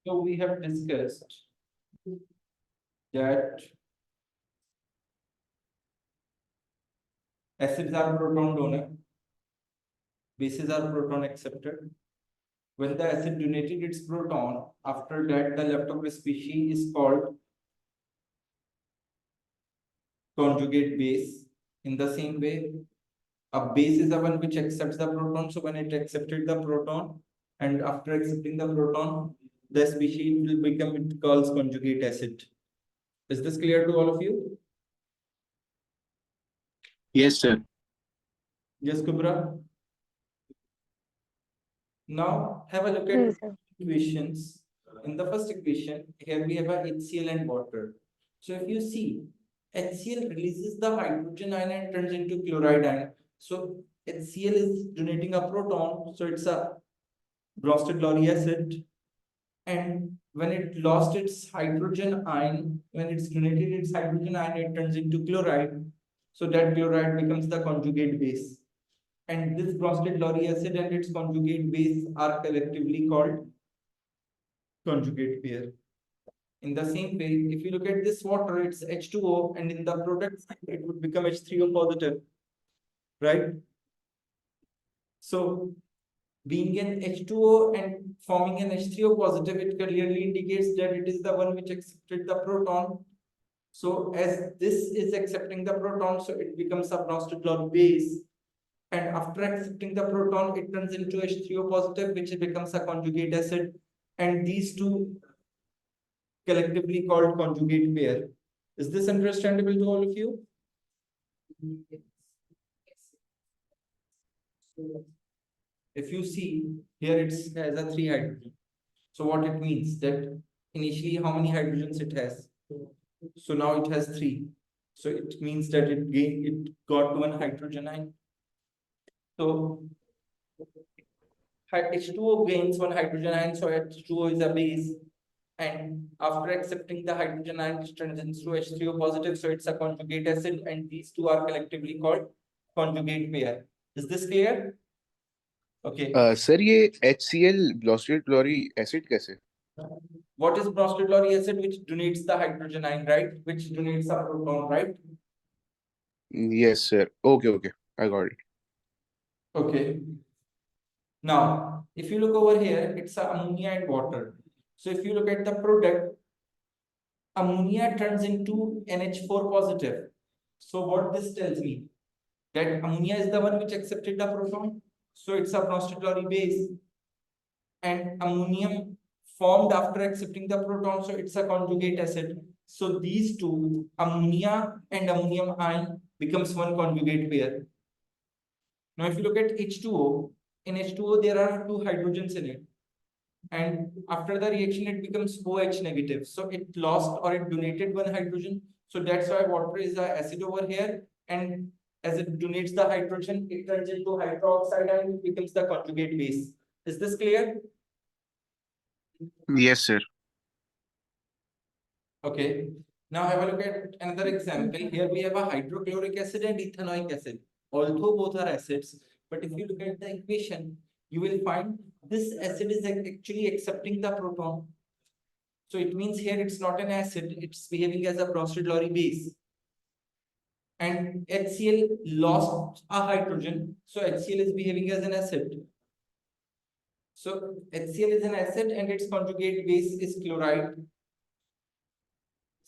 So we have discussed that acids are proton donor, bases are proton acceptor. When the acid donated its proton, after that the leftover species is called conjugate base. In the same way, a base is the one which accepts the proton. So when it accepted the proton, and after accepting the proton, the species will become, it calls conjugate acid. Is this clear to all of you? Yes, sir. Yes, Kubra. Now have a look at Yes, sir. equations. In the first equation, here we have a HCl and water. So if you see, HCl releases the hydrogen ion and turns into chloride ion. So HCl is donating a proton, so it's a Bronsted-Lowry acid. And when it lost its hydrogen ion, when it's donated its hydrogen ion, it turns into chloride. So that chloride becomes the conjugate base. And this Bronsted-Lowry acid and its conjugate base are collectively called conjugate pair. In the same way, if you look at this water, it's H2O, and in the product side, it would become H3O positive, right? So being an H2O and forming an H3O positive, it clearly indicates that it is the one which accepted the proton. So as this is accepting the proton, so it becomes a Bronsted-Lowry base. And after accepting the proton, it turns into H3O positive, which becomes a conjugate acid. And these two collectively called conjugate pair. Is this understandable to all of you? If you see here, it has a 3 hydrogen. So what it means that initially how many hydrogens it has? So now it has 3. So it means that it got 1 hydrogen ion. So H2O gains 1 hydrogen ion, so H2O is a base. And after accepting the hydrogen ion, it turns into H3O positive, so it's a conjugate acid, and these two are collectively called conjugate pair. Is this clear? Okay. Sir ये HCl Bronsted-Lowry acid कैसे? What is Bronsted-Lowry acid? Which donates the hydrogen ion, right? Which donates a proton, right? Yes, sir. Okay. I got it. Okay. Now, if you look over here, it's ammonia and water. So if you look at the product, ammonia turns into NH4 positive. So what this tells me? That ammonia is the one which accepted the proton. So it's a Bronsted-Lowry base. And ammonium formed after accepting the proton, so it's a conjugate acid. So these two, ammonia and ammonium ion, becomes one conjugate pair. Now if you look at H2O, in H2O there are 2 hydrogens in it. And after the reaction it becomes OH negative. So it lost or it donated 1 hydrogen. So that's why water is the acid over here. And as it donates the hydrogen, it turns into hydroxide and it becomes the conjugate base. Is this clear? Yes, sir. Okay. Now have a look at another example. Here we have a hydrochloric acid and ethanoic acid. Although both are acids, but if you look at the equation, you will find this acid is actually accepting the proton. So it means here it's not an acid, it's behaving as a Bronsted-Lowry base. And HCl lost a hydrogen, so HCl is behaving as an acid. So HCl is an acid and its conjugate base is chloride.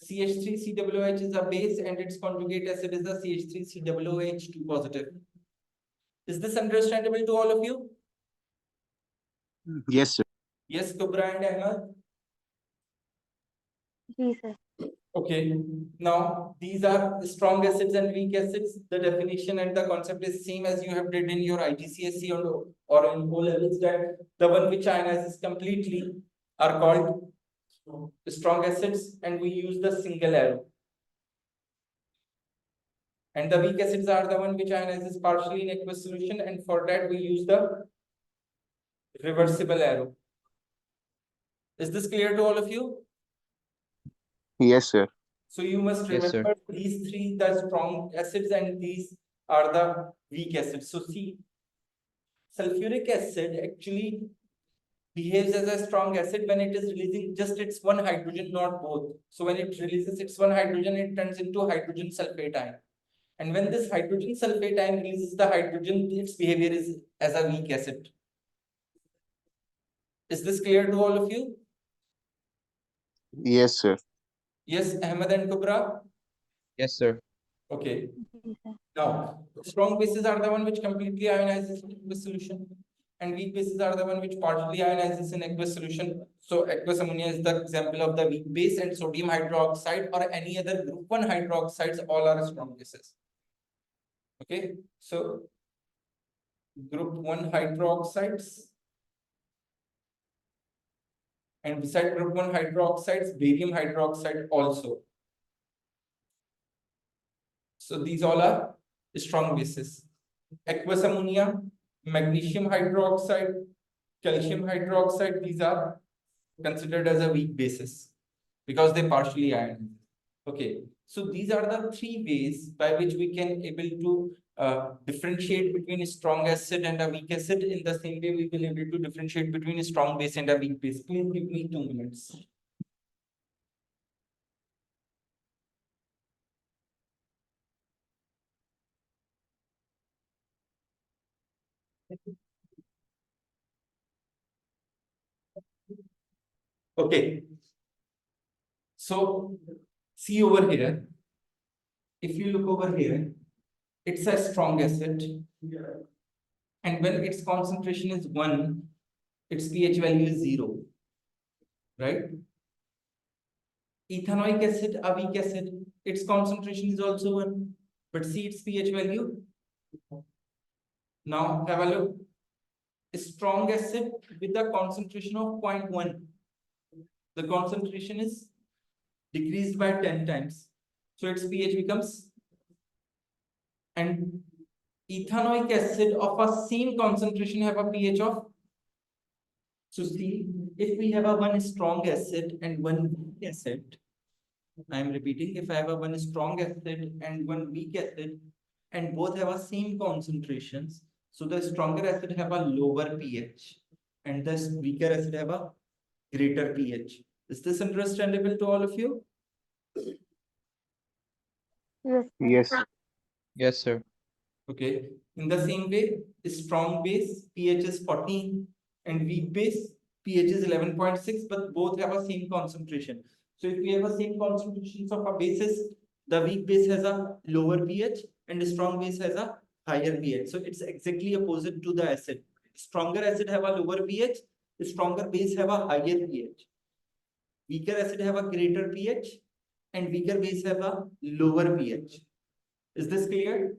CH3COOH is a base and its conjugate acid is the CH3COOH2 positive. Is this understandable to all of you? Yes, sir. Yes, Kubra and Ahmed? Yes, sir. Okay. Now, these are strong acids and weak acids. The definition and the concept is same as you have did in your IGCSE or in O levels, that the one which ionizes completely are called strong acids, and we use the single arrow. And the weak acids are the one which ionizes partially in aqueous solution, and for that we use the reversible arrow. Is this clear to all of you? Yes, sir. So you must Yes, sir. remember these 3, the strong acids, and these are the weak acids. So see, sulfuric acid actually behaves as a strong acid when it is releasing just its one hydrogen, not both. So when it releases its one hydrogen, it turns into hydrogen sulfate ion. And when this hydrogen sulfate ion releases the hydrogen, its behavior is as a weak acid. Is this clear to all of you? Yes, sir. Yes, Ahmed and Kubra? Yes, sir. Okay. Now, strong bases are the one which completely ionizes in aqueous solution, and weak bases are the one which partially ionizes in aqueous solution. So aqueous ammonia is the example of the weak base, and sodium hydroxide or any other group 1 hydroxides all are strong bases. Okay, so group 1 hydroxides, and beside group 1 hydroxides, barium hydroxide also. So these all are strong bases. Aqueous ammonia, magnesium hydroxide, calcium hydroxide, these are considered as a weak bases because they partially ionize. Okay, so these are the three ways by which we can able to differentiate between a strong acid and a weak acid. In the same way, we will able to differentiate between a strong base and a weak base. Please give me 2 minutes. Okay, so see over here. If you look over here, it's a strong acid, and when its concentration is 1, its pH value is 0, right? Ethanoic acid, a weak acid, its concentration is also 1, but see its pH value. Now have a look. A strong acid with a concentration of 0.1, the concentration is decreased by 10 times, so its pH becomes, and ethanoic acid of a same concentration have a pH of, so see, if we have a one strong acid and one weak acid, I am repeating, if I have a one strong acid and one weak acid and both have a same concentrations, so the stronger acid have a lower pH and the weaker acid have a greater pH. Is this understandable to all of you? Yes, sir. Yes, sir. Yes, sir. Okay. In the same way, strong base pH is 14 and weak base pH is 11.6, but both have a same concentration. So if we have a same concentrations of a bases, the weak base has a lower pH and the strong base has a higher pH. So it's exactly opposite to the acid. Stronger acid have a lower pH, stronger base have a higher pH. Weaker acid have a greater pH and weaker base have a lower pH. Is this clear?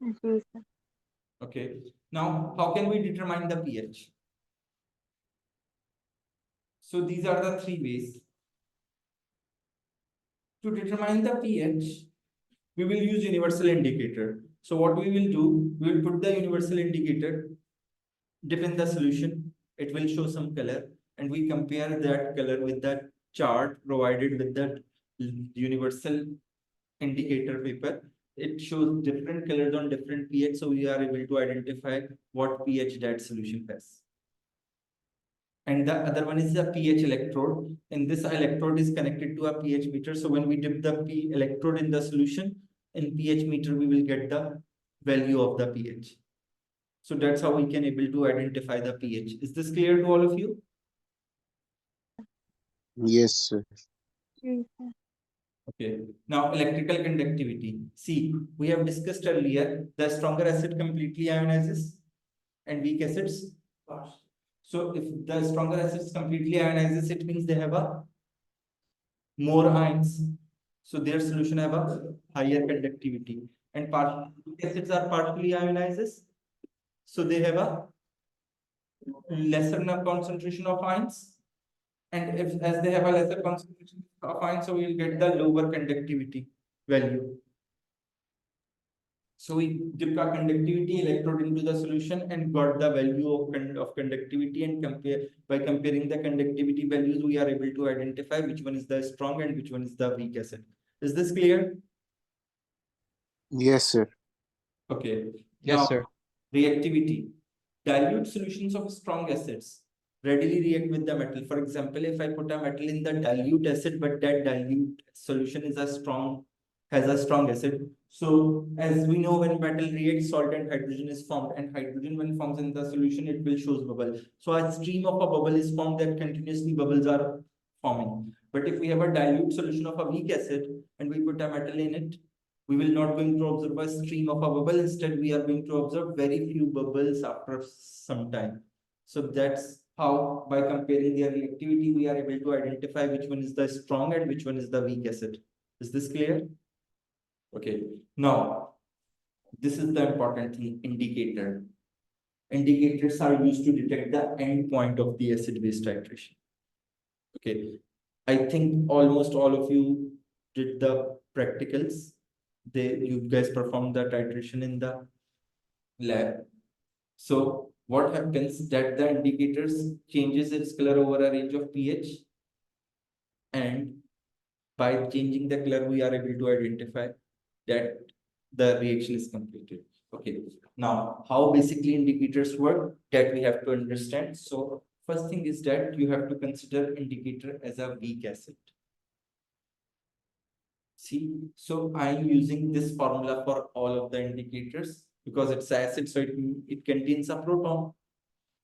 Yes, sir. Okay. Now, how can we determine the pH? So these are the three ways. To determine the pH, we will use universal indicator. So what we will do, we will put the universal indicator, dip in the solution, it will show some color, and we compare that color with that chart provided with that universal indicator paper. It shows different colors on different pH, so we are able to identify what pH that solution has. And the other one is the pH electrode, and this electrode is connected to a pH meter. So when we dip the electrode in the solution in pH meter, we will get the value of the pH. So that's how we can able to identify the pH. Is this clear to all of you? Yes, sir. Yes, sir. Okay. Now electrical conductivity. See, we have discussed earlier the stronger acid completely ionizes and weak acids. So if the stronger acids completely ionizes, it means they have a more ions. So their solution have a higher conductivity. And weak acids are partially ionizes. So they have a lesser concentration of ions. And if as they have a lesser concentration of ions, so we will get the lower conductivity value. So we dip our conductivity electrode into the solution and got the value of conductivity, and by comparing the conductivity values, we are able to identify which one is the strong and which one is the weak acid. Is this clear? Yes, sir. Okay. Yes, Now, sir. reactivity. dilute solutions of strong acids readily react with the metal. For example, if I put a metal in the dilute acid, but that dilute solution is has a strong acid. So as we know, when metal reacts, salt and hydrogen is formed, and hydrogen when forms in the solution, it will shows bubble. So a stream of a bubble is formed, that continuously bubbles are forming. But if we have a dilute solution of a weak acid and we put a metal in it, we will not going to observe a stream of a bubble. Instead, we are going to observe very few bubbles after some time. So that's how, by comparing their reactivity, we are able to identify which one is the strong and which one is the weak acid. Is this clear? Okay. Now, this is the important thing, indicator. Indicators are used to detect the end point of the acid-base titration. Okay. I think almost all of you did the practicals. You guys performed the titration in the lab. So what happens that the indicators changes its color over a range of pH, and by changing the color we are able to identify that the reaction is completed. Okay, now how basically indicators work, that we have to understand. So first thing is that you have to consider indicator as a weak acid. See, so I'm using this formula for all of the indicators because it's acid, so it contains a proton.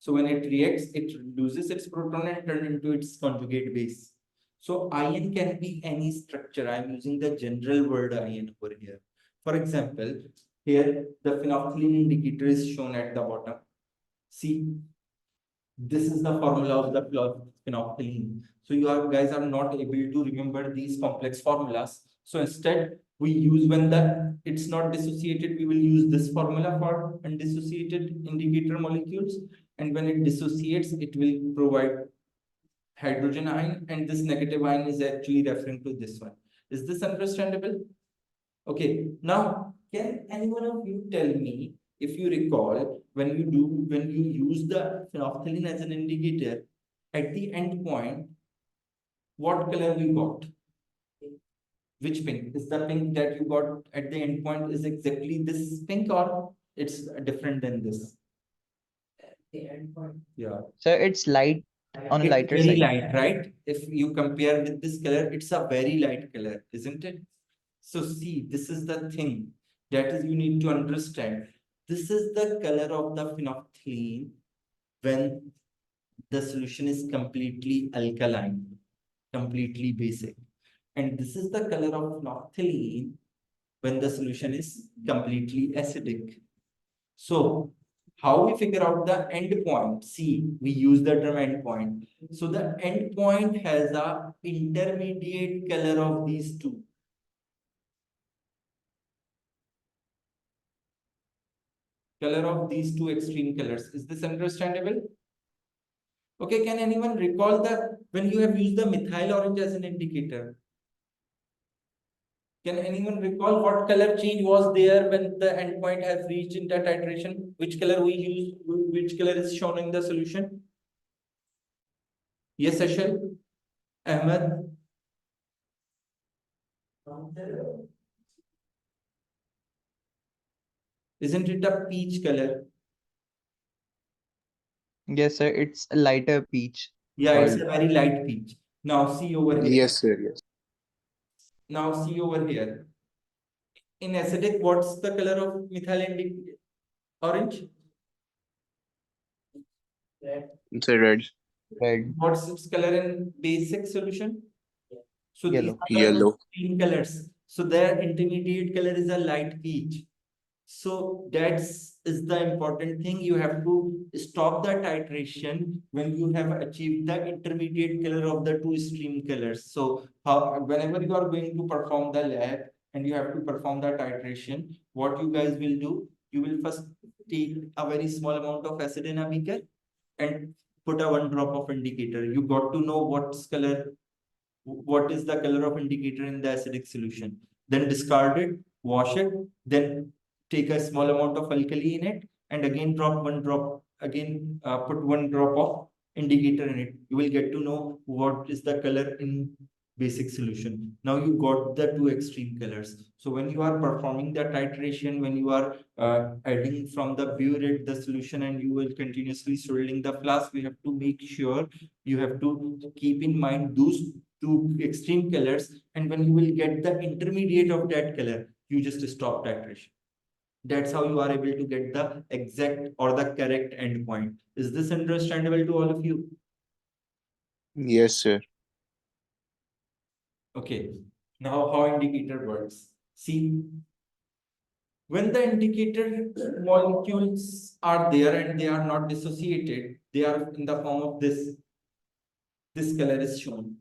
So when it reacts, it loses its proton and turn into its conjugate base. So ion can be any structure. I'm using the general word ion over here. For example, here the phenolphthalein indicator is shown at the bottom. See, this is the formula of the phenolphthalein. So you guys are not able to remember these complex formulas. So instead, we use when it's not dissociated, we will use this formula for undissociated indicator molecules. And when it dissociates, it will provide hydrogen ion, and this negative ion is actually referring to this one. Is this understandable? Okay, now can anyone of you tell me, if you recall, when you use the phenolphthalein as an indicator, at the end point, what color we got? Which pink? Is the pink that you got at the end point is exactly this pink, or it's different than this? The end point. Yeah. Sir, it's light on It's lighter very side. light, right? If you compare with this color, it's a very light color, isn't it? So see, this is the thing that is you need to understand. This is the color of the phenolphthalein when the solution is completely alkaline, completely basic. And this is the color of phenolphthalein when the solution is completely acidic. So how we figure out the end point? See, we use the term end point. So the end point has a intermediate color of these two. Color of these two extreme colors. Is this understandable? Okay, can anyone recall that when you have used the methyl orange as an indicator? Can anyone recall what color change was there when the endpoint has reached in that titration? Which color we use? Which color is shown in the solution? Yes, Ashal? Ahmed? Isn't it a peach color? Yes, sir, it's a lighter peach. Yeah, it's Called. a very light peach. Now see over here. Yes, sir. Yes. Now see over here. In acidic, what's the color of methyl orange? It's a red. Red. What's its color in basic solution? So Yellow. these are the Yellow. green colors. So their intermediate color is a light peach. So that's is the important thing. You have to stop the titration when you have achieved the intermediate color of the two stream colors. So whenever you are going to perform the lab and you have to perform the titration, what you guys will do, you will first take a very small amount of acid in a beaker and put a 1 drop of indicator. You got to know what's color, what is the color of indicator in the acidic solution. Then discard it, wash it, then take a small amount of alkali in it, and again drop 1 drop, again put 1 drop of indicator in it. You will get to know what is the color in basic solution. Now you got the two extreme colors. So when you are performing the titration, when you are adding from the burette the solution and you will continuously swirling the flask, we have to make sure you have to keep in mind those two extreme colors, and when you will get the intermediate of that color, you just stop titration. That's how you are able to get the exact or the correct endpoint. Is this understandable to all of you? Yes, sir. Okay, now how indicator works. See, when the indicator molecules are there and they are not dissociated, they are in the form of this. This color is shown.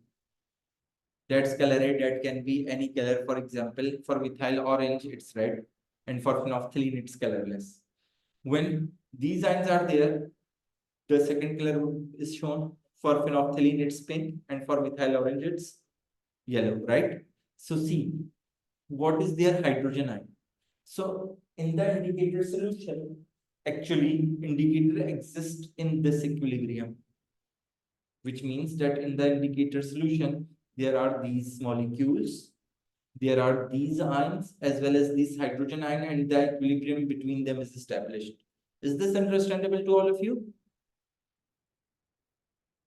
That's color red, that can be any color. For example, for methyl orange, it's red, and for phenolphthalein, it's colorless. When these ions are there, the second color is shown. For phenolphthalein, it's pink, and for methyl orange, it's yellow, right? So see, what is their hydrogen ion? So in the indicator solution, actually indicator exists in this equilibrium, which means that in the indicator solution, there are these molecules, there are these ions as well as this hydrogen ion, and the equilibrium between them is established. Is this understandable to all of you?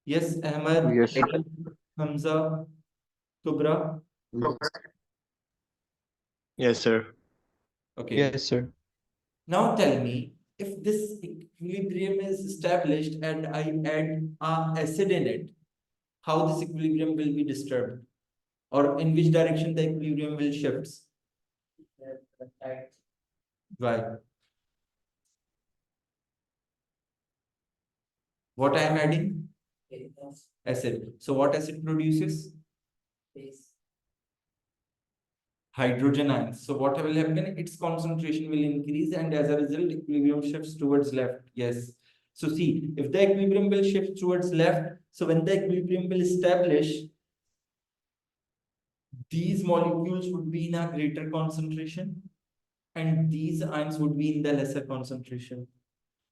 Yes, Ahmed, Yes, sir. Hamza, Kubra. Yes, sir. Okay. Yes, sir. Now tell me, if this equilibrium is established and I add acid in it, how this equilibrium will be disturbed? Or in which direction the equilibrium will shift? Why? What I am adding? Acid. So what acid produces? Hydrogen ions. So what will happen? Its concentration will increase, and as a result, equilibrium shifts towards left. Yes. So see, if the equilibrium will shift towards left, so when the equilibrium will establish, these molecules would be in a greater concentration, and these ions would be in the lesser concentration.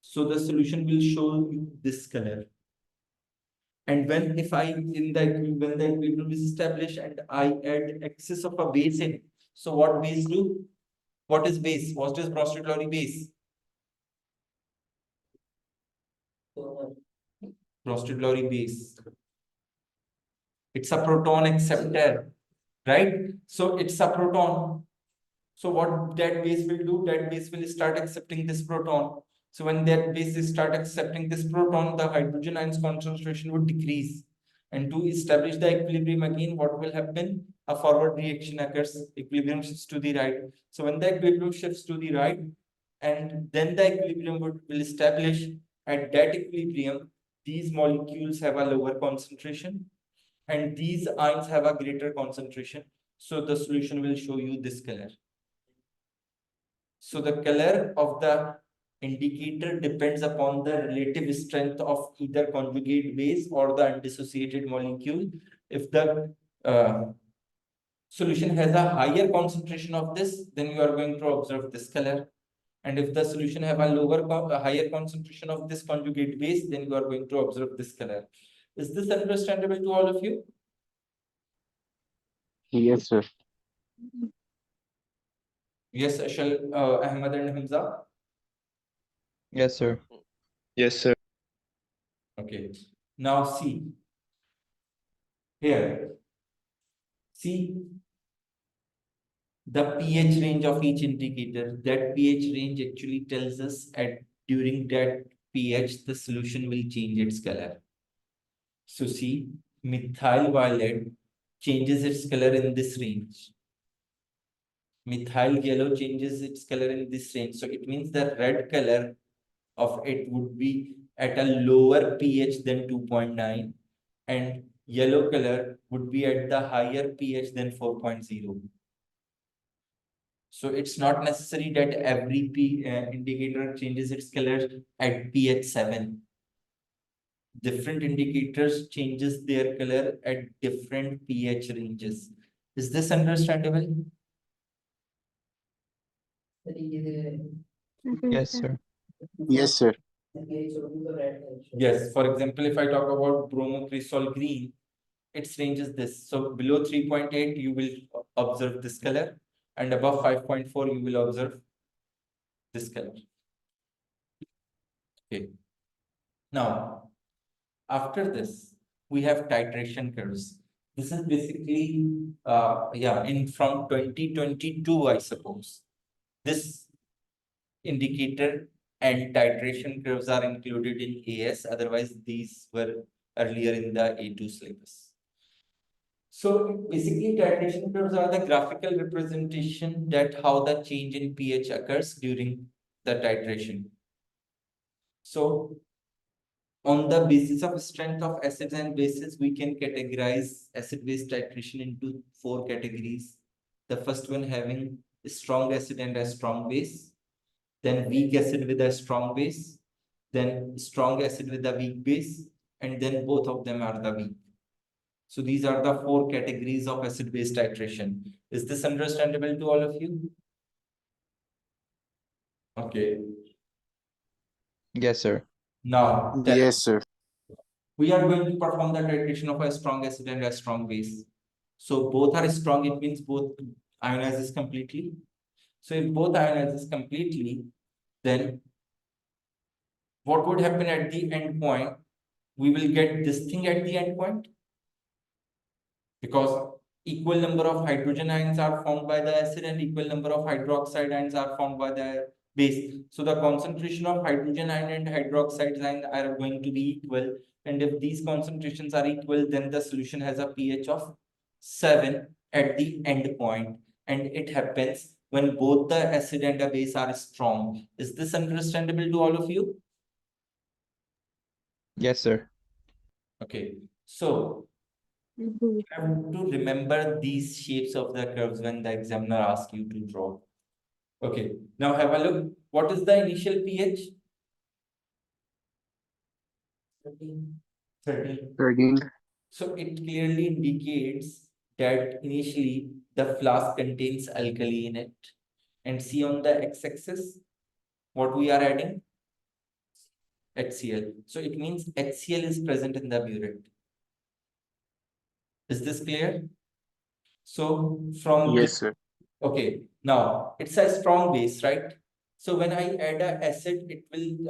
So the solution will show you this color. And when if I in the when the equilibrium is established and I add excess of a base in, so what base do? What is base? What is Bronsted-Lowry base? Bronsted-Lowry base. It's a proton acceptor, right? So it's a proton. So what that base will do? That base will start accepting this proton. So when that base start accepting this proton, the hydrogen ions concentration would decrease. And to establish the equilibrium again, what will happen? A forward reaction occurs. Equilibrium shifts to the right. So when the equilibrium shifts to the right, and then the equilibrium will establish. At that equilibrium, these molecules have a lower concentration, and these ions have a greater concentration. So the solution will show you this color. So the color of the indicator depends upon the relative strength of either conjugate base or the undissociated molecule. If the solution has a higher concentration of this, then you are going to observe this color. And if the solution have a higher concentration of this conjugate base, then you are going to observe this color. Is this understandable to all of you? Yes, sir. Yes, Ashal, Ahmed and Hamza. Yes, sir. Yes, sir. Okay. Now see here. See the pH range of each indicator. That pH range actually tells us at during that pH the solution will change its color. So see, methyl violet changes its color in this range. Methyl yellow changes its color in this range. So it means the red color of it would be at a lower pH than 2.9, and yellow color would be at the higher pH than 4.0. So it's not necessary that every indicator changes its color at pH 7. Different indicators changes their color at different pH ranges. Is this understandable? Yes, sir. Yes, sir. Yes. For example, if I talk about bromocresol green, its range is this. So below 3.8, you will observe this color, and above 5.4, you will observe this color. Okay. Now, after this, we have titration curves. This is basically, in from 2022, I suppose. This indicator and titration curves are included in AS. Otherwise, these were earlier in the A2 syllabus. So basically, titration curves are the graphical representation that how the change in pH occurs during the titration. So on the basis of strength of acids and bases, we can categorize acid-base titration into 4 categories. The first one having a strong acid and a strong base, then weak acid with a strong base, then strong acid with a weak base, and then both of them are the weak. So these are the 4 categories of acid-base titration. Is this understandable to all of you? Okay. Yes, sir. Now, Yes, sir. we are going to perform the titration of a strong acid and a strong base. So both are strong, it means both ionizes completely. So if both ionizes completely, then what would happen at the end point? We will get this thing at the end point, because equal number of hydrogen ions are formed by the acid and equal number of hydroxide ions are formed by the base. So the concentration of hydrogen ion and hydroxide ion are going to be equal. And if these concentrations are equal, then the solution has a pH of 7 at the end point. And it happens when both the acid and the base are strong. Is this understandable to all of you? Yes, sir. Okay. So Yes. you have to remember these shapes of the curves when the examiner asks you to draw. Okay, now have a look. What is the initial pH? 13. 13. 13. So it clearly indicates that initially the flask contains alkali in it. And see on the x-axis, what we are adding? HCl. So it means HCl is present in the burette. Is this clear? So from Yes, sir. okay, now it's a strong base, right? So when I add a acid,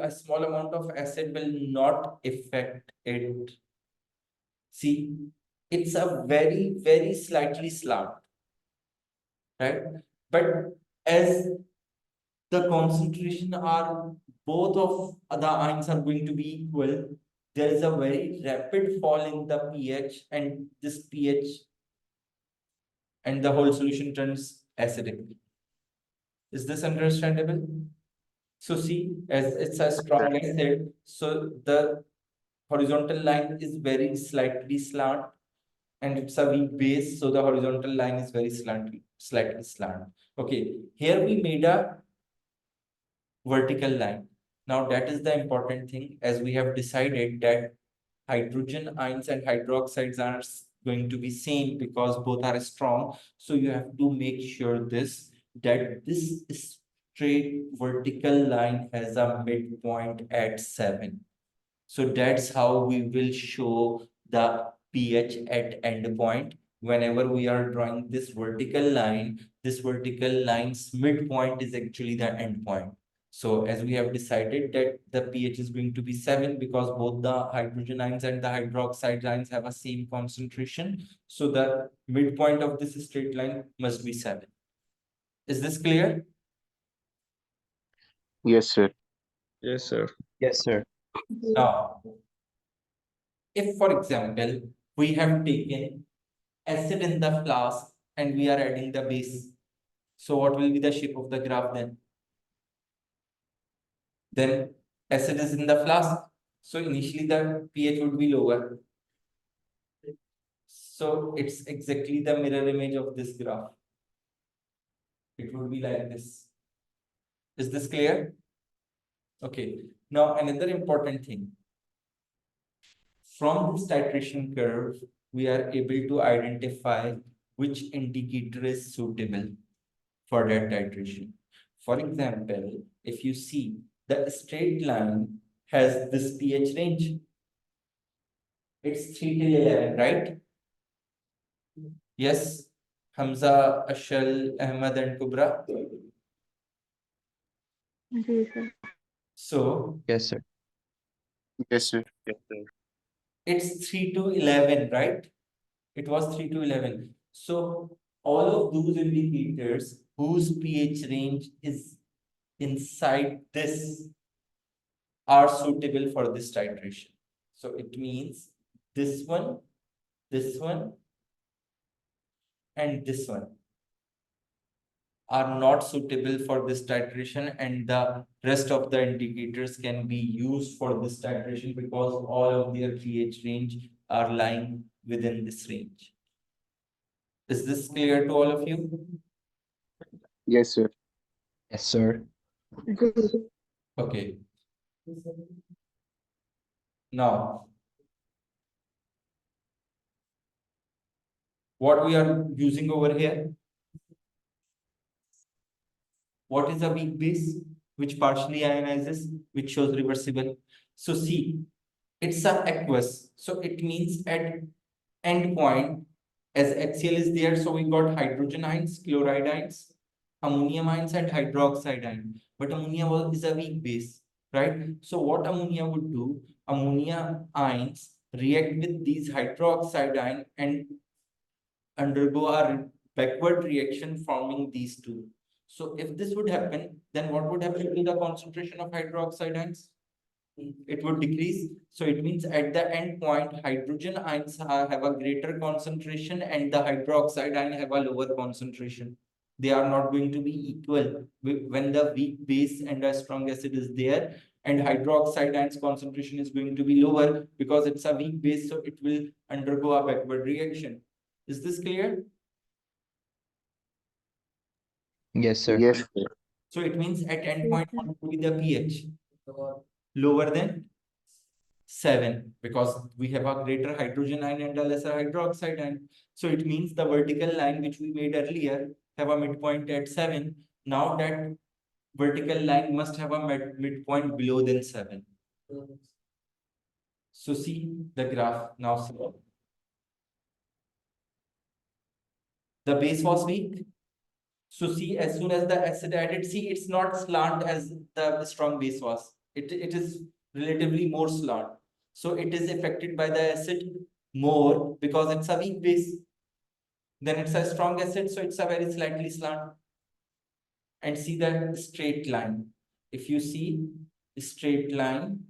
a small amount of acid will not affect it. See, it's a very, very slightly slant, right? But as the concentration are both of the ions are going to be equal, there is a very rapid fall in the pH, and this pH and the whole solution turns acidic. Is this understandable? So see, as it's a strong acid, so the horizontal line is very slightly slant, and it's a weak base, so the horizontal line is very slightly slant. Okay, here we made a vertical line. Now that is the important thing, as we have decided that hydrogen ions and hydroxides are going to be same because both are strong. So you have to make sure that this straight vertical line has a midpoint at 7. So that's how we will show the pH at end point. Whenever we are drawing this vertical line's midpoint is actually the end point. So as we have decided that the pH is going to be 7 because both the hydrogen ions and the hydroxide ions have a same concentration. So the midpoint of this straight line must be 7. Is this clear? Yes, sir. Yes, sir. Yes, sir. Now, if for example, we have taken acid in the flask and we are adding the base, so what will be the shape of the graph then? Then acid is in the flask, so initially the pH would be lower. So it's exactly the mirror image of this graph. It would be like this. Is this clear? Okay. Now another important thing. From this titration curve, we are able to identify which indicator is suitable for that titration. For example, if you see the straight line has this pH range, it's 3 till 11, right? Yes, Hamza, Ashal, Ahmad, and Kubra. जी sir So Yes, sir. Yes, sir. it's 3 to 11, right? It was 3 to 11. So all of those indicators whose pH range is inside this are suitable for this titration. So it means this one, and this one are not suitable for this titration, and the rest of the indicators can be used for this titration because all of their pH range are lying within this range. Is this clear to all of you? Yes, sir. Yes, sir. जी Okay. Now, what we are using over here? What is a weak base which partially ionizes, which shows reversible? So see, it's a aqueous. So it means at end point, as HCl is there, so we got hydrogen ions, chloride ions, ammonium ions, and hydroxide ion. But ammonia is a weak base, right? So what ammonia would do? Ammonia ions react with these hydroxide ion and undergo a backward reaction forming these two. So if this would happen, then what would happen to the concentration of hydroxide ions? It would decrease. So it means at the end point, hydrogen ions have a greater concentration and the hydroxide ion have a lower concentration. They are not going to be equal when the weak base and a strong acid is there, and hydroxide ions concentration is going to be lower because it's a weak base, so it will undergo a backward reaction. Is this clear? Yes, sir. Yes, sir. So it means at end Yes, point sir. what will be the pH? Lower than 7, because we have a greater hydrogen ion and a lesser hydroxide ion. So it means the vertical line which we made earlier have a midpoint at 7. Now that vertical line must have a midpoint below than 7. So see the graph now. The base was weak. So see, as soon as the acid added, see, it's not slant as the strong base was. It is relatively more slant. So it is affected by the acid more because it's a weak base. Then it's a strong acid, so it's a very slightly slant. And see the straight line. If you see straight line,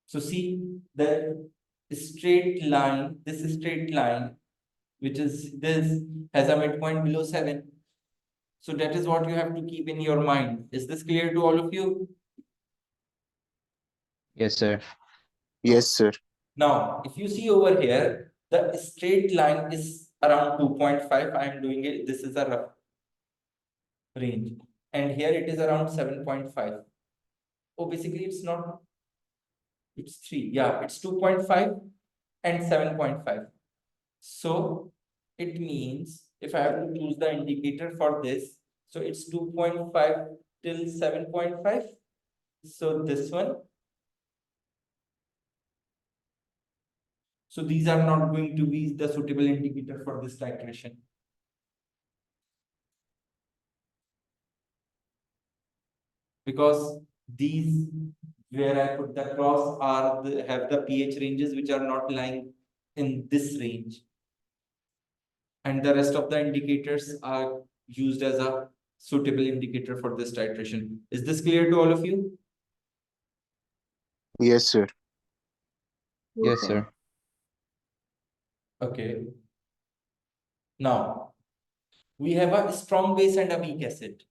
so see the straight line, this straight line, which is this, has a midpoint below 7. So that is what you have to keep in your mind. Is this clear to all of you? Yes, sir. Yes, sir. Now, if you see over here, the straight line is around 2.5. I am doing it. This is a rough range. And here it is around 7.5. Oh, basically it's not, it's 3. Yeah, it's 2.5 and 7.5. So it means if I have to choose the indicator for this, so it's 2.5 till 7.5. So this one. So these are not going to be the suitable indicator for this titration. Because these where I put the cross are have the pH ranges which are not lying in this range. And the rest of the indicators are used as a suitable indicator for this titration. Is this clear to all of you? Yes, sir. Yes, sir. Okay. Now, we have a strong base and a weak acid.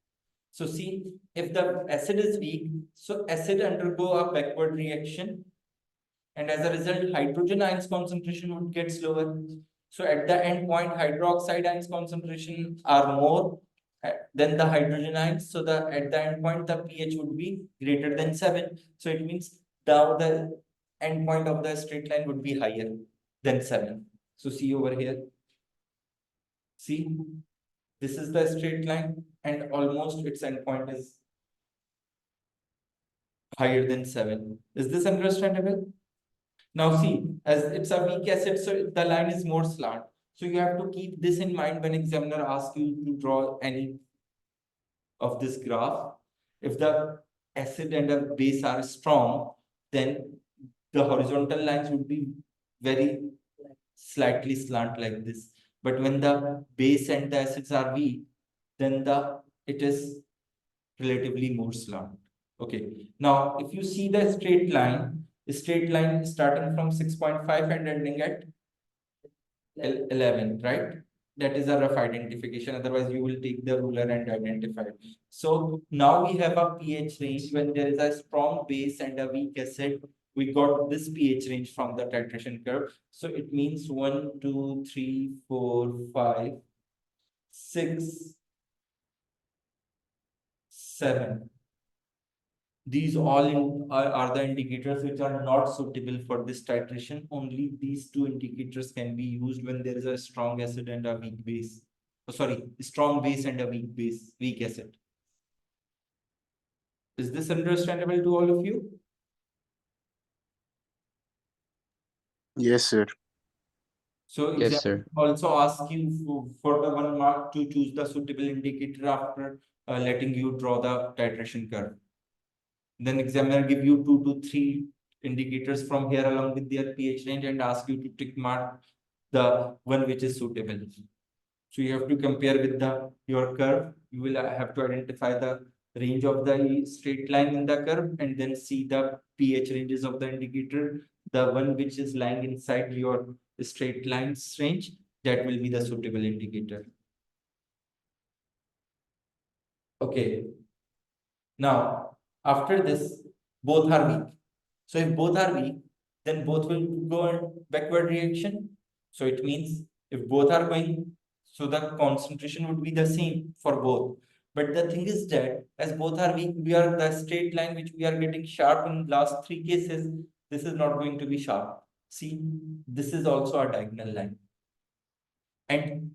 So see, if the acid is weak, so acid undergo a backward reaction, and as a result, hydrogen ions concentration would get lower. So at the end point, hydroxide ions concentration are more than the hydrogen ions. So the at the end point, the pH would be greater than 7. So it means the end point of the straight line would be higher than 7. So see over here. See, this is the straight line, and almost its endpoint is higher than 7. Is this understandable? Now see, as it's a weak acid, so the line is more slant. So you have to keep this in mind when examiner asks you to draw any of this graph. If the acid and the base are strong, then the horizontal lines would be very slightly slant like this. But when the base and the acids are weak, then it is relatively more slant. Okay. Now, if you see the straight line starting from 6.5 and ending at 11, right? That is a rough identification. Otherwise, you will take the ruler and identify. So now we have a pH range. When there is a strong base and a weak acid, we got this pH range from the titration curve. So it means 1, 2, 3, 4, 5, 6, 7. These all are the indicators which are not suitable for this titration. Only these two indicators can be used when there is a strong acid and a weak base. Oh, sorry, strong base and a weak acid. Is this understandable to all of you? Yes, sir. So Yes, examiner sir. also ask you for the 1 mark to choose the suitable indicator after letting you draw the titration curve. Then examiner give you 2 to 3 indicators from here along with their pH range and ask you to tick mark the one which is suitable. So you have to compare with your curve. You will have to identify the range of the straight line in the curve and then see the pH ranges of the indicator. The one which is lying inside your straight lines range, that will be the suitable indicator. Okay. Now, after this, both are weak. So if both are weak, then both will go in backward reaction. So it means if both are going, so the concentration would be the same for both. But the thing is that as both are weak, we are the straight line which we are getting sharp in last 3 cases. This is not going to be sharp. See, this is also a diagonal line. And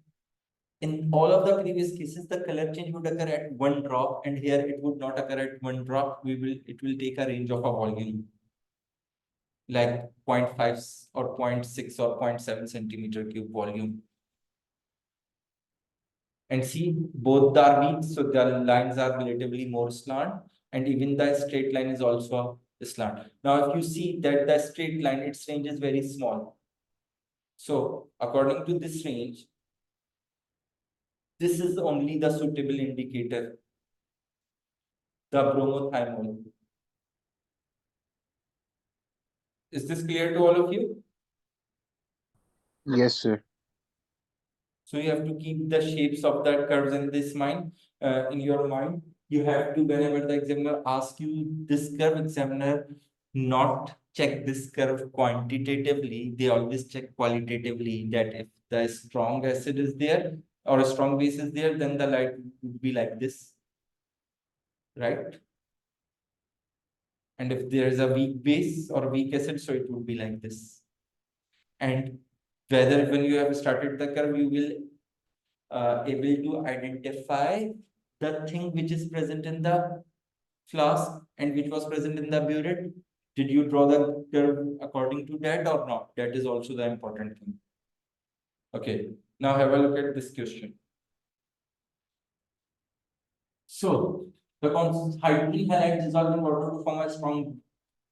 in all of the previous cases, the color change would occur at 1 drop, and here it would not occur at 1 drop. It will take a range of a volume like 0.5 or 0.6 or 0.7 centimeter cube volume. And see, both are weak, so the lines are relatively more slant, and even the straight line is also slant. Now, if you see that the straight line, its range is very small. So, according to this range, this is only the suitable indicator, the bromothiamine. Is this clear to all of you? Yes, sir. So you have to keep the shapes of that curves in this mind, in your mind. You have to, whenever the examiner asks you this curve, examiner not check this curve quantitatively. They always check qualitatively, that if the strong acid is there or a strong base is there, then the light would be like this, right? And if there is a weak base or weak acid, so it would be like this. And whether when you have started the curve, you will able to identify the thing which is present in the flask and which was present in the burette. Did you draw the curve according to that or not? That is also the important thing. Okay, now have a look at this question. So, the hydrogen halide dissolved in water to form a strong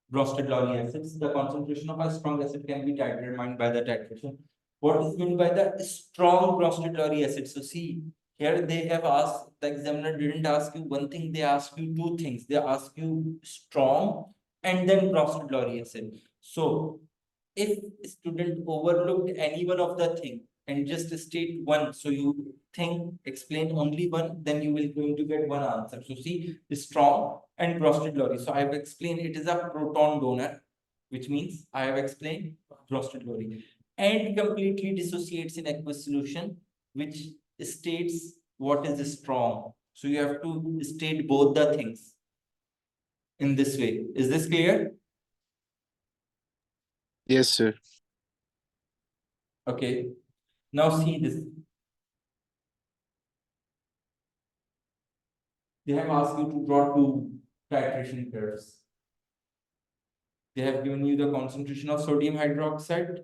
Bronsted-Lowry acids. The concentration of a strong acid can be determined by the titration. What is meant by the strong Bronsted-Lowry acid? So see, here they have asked, the examiner didn't ask you one thing, they asked you 2 things. They ask you strong and then Bronsted-Lowry acid. So if student overlooked any one of the thing and just state one, so you explain only one, then you will going to get one answer. So see, strong and Bronsted-Lowry. So I have explained it is a proton donor, which means I have explained Bronsted-Lowry, and completely dissociates in aqueous solution, which states what is strong. So you have to state both the things in this way. Is this clear? Yes, sir. Okay. Now see this. They have asked you to draw 2 titration curves. They have given you the concentration of sodium hydroxide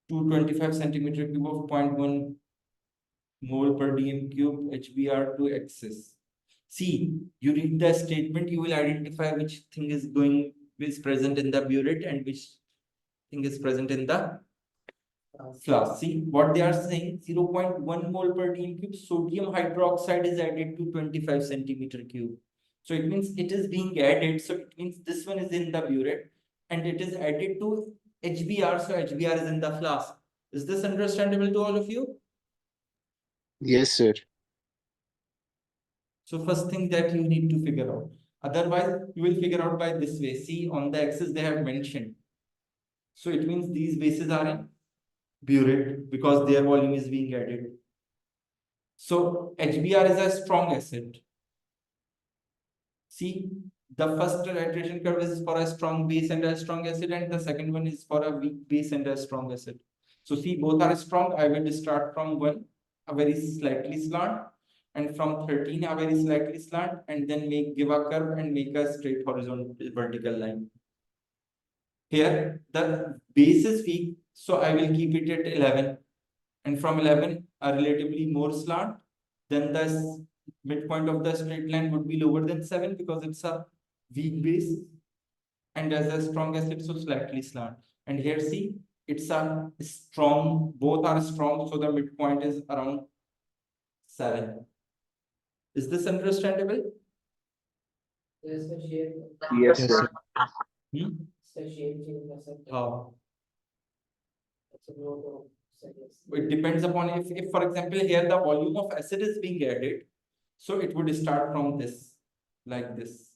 225 centimeter cube of 0.1 mole per dm cube HBr to excess. See, you read the statement, you will identify which thing is present in the burette and which thing is present in the flask. See what they are saying, 0.1 mole per dm cube sodium hydroxide is added to 25 centimeter cube. So it means it is being added. So it means this one is in the burette and it is added to HBr. So HBr is in the flask. Is this understandable to all of you? Yes, sir. So first thing that you need to figure out. Otherwise, you will figure out by this way. See, on the axis they have mentioned. So it means these bases are in burette because their volume is being added. So HBr is a strong acid. See, the first iteration curve is for a strong base and a strong acid, and the second one is for a weak base and a strong acid. So see, both are strong. I will start from 1, a very slightly slant, and from 13, a very slightly slant, and then give a curve and make a straight horizontal vertical line. Here, the base is weak, so I will keep it at 11. And from 11, a relatively more slant, then the midpoint of the straight line would be lower than 7 because it's a weak base. And as a strong acid, so slightly slant. And here, see, it's a strong, both are strong, so the midpoint is around 7. Is this understandable? Yes, Yes, sir. sir. Hmm? How? It depends upon if, for example, here the volume of acid is being added, so it would start from this, like this.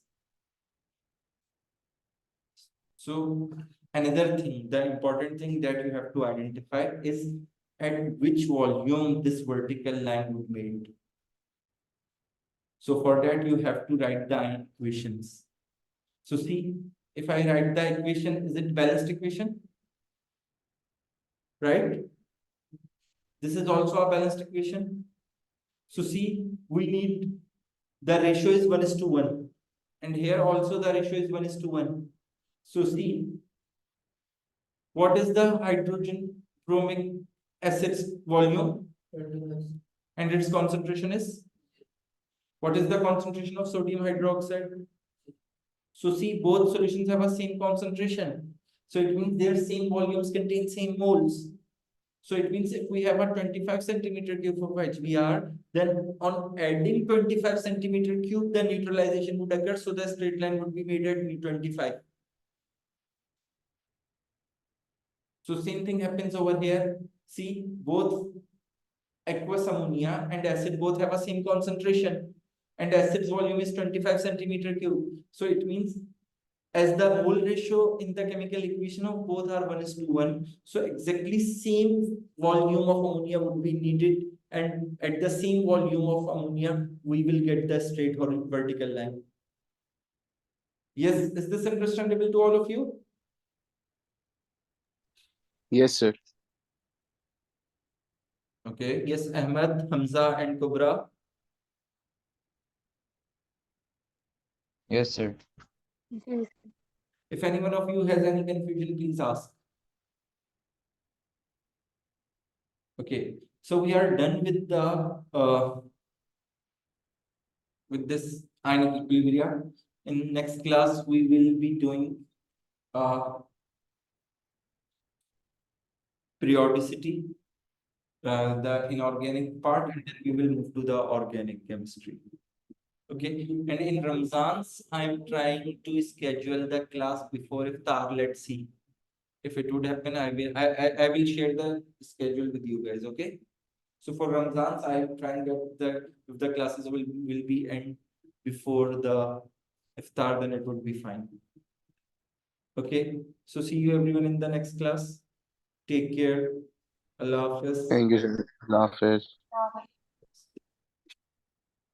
So another thing, the important thing that you have to identify is at which volume this vertical line would be made. So for that, you have to write the equations. So see, if I write the equation, is it balanced equation? Right? This is also a balanced equation. So see, we need the ratio is 1:1. And here also the ratio is 1:1. So see, what is the hydrogen bromic acid's volume? And its concentration is? What is the concentration of sodium hydroxide? So see, both solutions have a same concentration. So it means their same volumes contain same moles. So it means if we have a 25 centimeter cube of HBr, then on adding 25 centimeter cube, the neutralization would occur. So the straight line would be made at 25. So same thing happens over here. See, both aqueous ammonia and acid both have a same concentration. And acid's volume is 25 centimeter cube. So it means as the mole ratio in the chemical equation of both are 1:1, so exactly same volume of ammonia would be needed, and at the same volume of ammonia we will get the straight vertical line. Yes, is this understandable to all of you? Yes, sir. Okay, yes, Ahmed, Hamza and Kubra. Yes, sir. Yes. If any one of you has any confusion, please ask. Okay, so we are done with the with this ionic equilibria. In next class, we will be doing periodicity, the inorganic part, and then we will move to the organic chemistry. Okay, and in Ramzan's, I'm trying to schedule the class before iftar. Let's see if it would happen. I will share the schedule with you guys. Okay. So for Ramzan's, I'm trying to get if the classes will be end before the iftar, then it would be fine. Okay. So see you everyone in the next class. Take care. Allah Hafiz. Thank you, sir. Allah Hafiz.